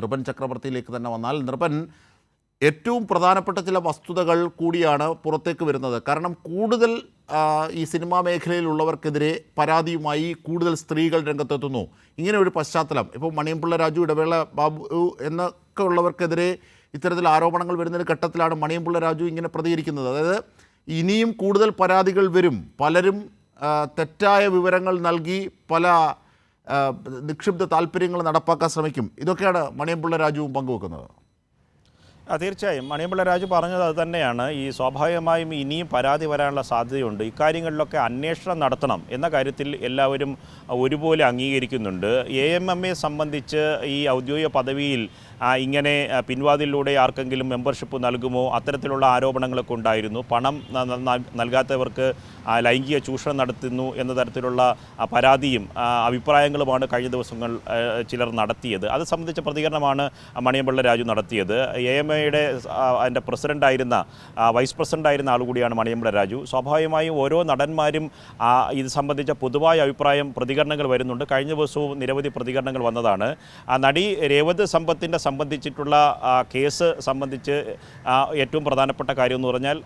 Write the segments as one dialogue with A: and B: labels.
A: നൃപൻ ചക്രവർത്തിയിലേക്ക് തന്നെ വന്നാൽ, നൃപൻ, ഏറ്റവും പ്രധാനപ്പെട്ട ചില വസ്തുതകൾ കൂടിയാണ് പുറത്തേക്ക് വരുന്നത്. കാരണം കൂടുതൽ ഈ സിനിമാ മേഖലയിലുള്ളവർക്കെതിരെ പരാതിയുമായി കൂടുതൽ സ്ത്രീകൾ രംഗത്തെത്തുന്നു. ഇങ്ങനെ ഒരു പശ്ചാത്തലം, ഇപ്പോൾ മണിയംപിള്ള രാജു, ഇടവേള ബാബു എന്നൊക്കെ ഉള്ളവർക്കെതിരെ ഇത്തരത്തിൽ ആരോപണങ്ങൾ വരുന്നൊരു ഘട്ടത്തിലാണ് മണിയംപിള്ള രാജു ഇങ്ങനെ പ്രതികരിക്കുന്നത്. അതായത് ഇനിയും കൂടുതൽ പരാതികൾ വരും, പലരും തെറ്റായ വിവരങ്ങൾ നൽകി പല നിക്ഷിപ്ത താല്പര്യങ്ങൾ നടപ്പാക്കാൻ ശ്രമിക്കും. ഇതൊക്കെയാണ് മണിയംപിള്ള രാജുവും പങ്കുവെക്കുന്നത്.
B: തീർച്ചയായും മണിയംപിള്ള രാജു പറഞ്ഞത് അത് തന്നെയാണ്. ഈ സ്വാഭാവികമായും ഇനിയും പരാതി വരാനുള്ള സാധ്യതയുണ്ട്. ഇക്കാര്യങ്ങളിലൊക്കെ അന്വേഷണം നടത്തണം എന്ന കാര്യത്തിൽ എല്ലാവരും ഒരുപോലെ അംഗീകരിക്കുന്നുണ്ട്. AMMയെ സംബന്ധിച്ച് ഈ ഔദ്യോഗിക പദവിയിൽ ഇങ്ങനെ പിൻവാതിലൂടെ ആർക്കെങ്കിലും മെമ്പർഷിപ്പ് നൽകുമോ, അത്തരത്തിലുള്ള ആരോപണങ്ങളൊക്കെ ഉണ്ടായിരുന്നു. പണം നൽകാത്തവർക്ക് ലൈംഗിക ചൂഷണം നടത്തുന്നു എന്ന തരത്തിലുള്ള പരാതിയും അഭിപ്രായങ്ങളുമാണ് കഴിഞ്ഞ ദിവസങ്ങൾ ചിലർ നടത്തിയത്. അത് സംബന്ധിച്ച പ്രതികരണമാണ് മണിയംപിള്ള രാജു നടത്തിയത്. AMAയുടെ അതിൻ്റെ പ്രസിഡൻ്റായിരുന്ന വൈസ് പ്രസിഡൻ്റായിരുന്ന ആൾ കൂടിയാണ് മണിയംപിള്ള രാജു. സ്വാഭാവികമായും ഓരോ നടന്മാരും ഇത് സംബന്ധിച്ച പൊതുവായ അഭിപ്രായം പ്രതികരണങ്ങൾ വരുന്നുണ്ട്. കഴിഞ്ഞ ദിവസവും നിരവധി പ്രതികരണങ്ങൾ വന്നതാണ്. നടി രേവതി സംബന്ധിച്ചിട്ടുള്ള കേസ് സംബന്ധിച്ച് ഏറ്റവും പ്രധാനപ്പെട്ട കാര്യം എന്ന് പറഞ്ഞാൽ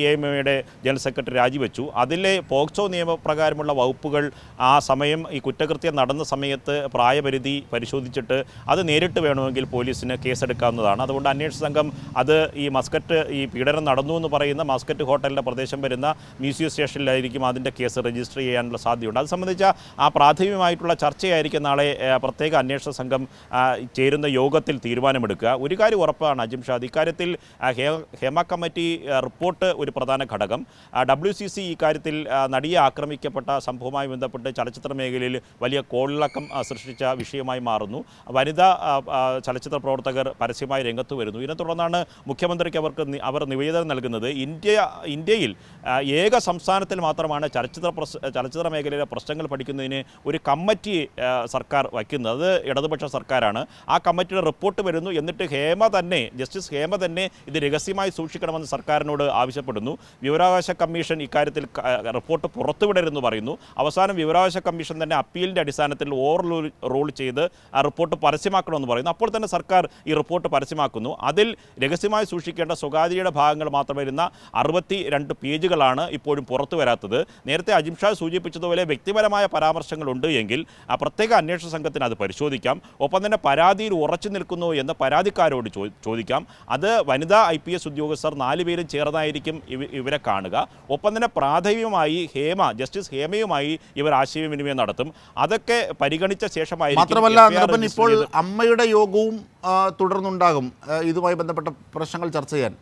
B: AMAയുടെ ജനറൽ സെക്രട്ടറി രാജിവെച്ചു. അതിലെ പോക്സോ നിയമപ്രകാരമുള്ള വകുപ്പുകൾ ആ സമയം ഈ കുറ്റകൃത്യം നടന്ന സമയത്ത് പ്രായപരിധി പരിശോധിച്ചിട്ട് അത് നേരിട്ട് വേണമെങ്കിൽ പോലീസിന് കേസെടുക്കാവുന്നതാണ്. അതുകൊണ്ട് അന്വേഷണ സംഘം അത് ഈ മസ്കറ്റ്, ഈ പീഡനം നടന്നു എന്ന് പറയുന്ന മസ്കറ്റ് ഹോട്ടലിൻ്റെ പ്രദേശം വരുന്ന മ്യൂസിയം സ്റ്റേഷനിലായിരിക്കും അതിൻ്റെ കേസ് രജിസ്റ്റർ ചെയ്യാനുള്ള സാധ്യതയുണ്ട്. അത് സംബന്ധിച്ച പ്രാഥമികമായിട്ടുള്ള ചർച്ചയായിരിക്കും നാളെ പ്രത്യേക അന്വേഷണ സംഘം ചേരുന്ന യോഗത്തിൽ തീരുമാനമെടുക്കുക. ഒരു കാര്യം ഉറപ്പാണ് അജിം ഷാദ്, ഇക്കാര്യത്തിൽ ഹേമ കമ്മിറ്റി റിപ്പോർട്ട് ഒരു പ്രധാന ഘടകം. WCC ഇക്കാര്യത്തിൽ നടിയെ ആക്രമിക്കപ്പെട്ട സംഭവവുമായി ബന്ധപ്പെട്ട് ചലച്ചിത്ര മേഖലയിൽ വലിയ കോളിളക്കം സൃഷ്ടിച്ച വിഷയമായി മാറുന്നു. വനിതാ ചലച്ചിത്ര പ്രവർത്തകർ പരസ്യമായി രംഗത്ത് വരുന്നു. ഇതിനെ തുടർന്നാണ് മുഖ്യമന്ത്രിക്ക് അവർ നിവേദനം നൽകുന്നത്. ഇന്ത്യയിൽ ഏക സംസ്ഥാനത്തിൽ മാത്രമാണ് ചലച്ചിത്ര മേഖലയിലെ പ്രശ്നങ്ങൾ പഠിക്കുന്നതിന് ഒരു കമ്മിറ്റി സർക്കാർ വയ്ക്കുന്നത്. അത് ഇടതുപക്ഷ സർക്കാരാണ്. ആ കമ്മിറ്റിയുടെ റിപ്പോർട്ട് വരുന്നു. എന്നിട്ട് ജസ്റ്റിസ് ഹേമ തന്നെ ഇത് രഹസ്യമായി സൂക്ഷിക്കണമെന്ന് സർക്കാരിനോട് ആവശ്യപ്പെടുന്നു. വിവരാവകാശ കമ്മീഷൻ ഇക്കാര്യത്തിൽ റിപ്പോർട്ട് പുറത്തുവിടരുതെന്ന് പറയുന്നു. അവസാനം വിവരാവകാശ കമ്മീഷൻ തന്നെ അപ്പീലിൻ്റെ അടിസ്ഥാനത്തിൽ ഓവർ റൂൾ ചെയ്ത് ആ റിപ്പോർട്ട് പരസ്യമാക്കണമെന്ന് പറയുന്നു. അപ്പോൾ തന്നെ സർക്കാർ ഈ റിപ്പോർട്ട് പരസ്യമാക്കുന്നു. അതിൽ രഹസ്യമായി സൂക്ഷിക്കേണ്ട സ്വകാര്യയുടെ ഭാഗങ്ങൾ മാത്രം വരുന്ന 62 പേജുകളാണ് ഇപ്പോഴും പുറത്തു വരാത്തത്. നേരത്തെ അജിം ഷാ സൂചിപ്പിച്ചതുപോലെ വ്യക്തിപരമായ പരാമർശങ്ങളുണ്ട് എങ്കിൽ ആ പ്രത്യേക അന്വേഷണ സംഘത്തിന് അത് പരിശോധിക്കാം. ഒപ്പം തന്നെ പരാതിയിൽ ഉറച്ചു നിൽക്കുന്നു എന്ന് പരാതിക്കാരോട് ചോദിക്കാം. അത് വനിതാ IPS ഉദ്യോഗസ്ഥർ 4 പേരും ചേർന്നായിരിക്കും ഇവരെ കാണുക. ഒപ്പം തന്നെ പ്രാഥമികമായി ജസ്റ്റിസ് ഹേമയുമായി ഇവർ ആശയവിനിമയം നടത്തും. അതൊക്കെ പരിഗണിച്ച ശേഷമായിരിക്കും.
A: മാത്രമല്ല, ഇപ്പോൾ അമ്മയുടെ യോഗവും തുടർന്നുണ്ടാകും ഇതുമായി ബന്ധപ്പെട്ട പ്രശ്നങ്ങൾ ചർച്ച ചെയ്യാൻ.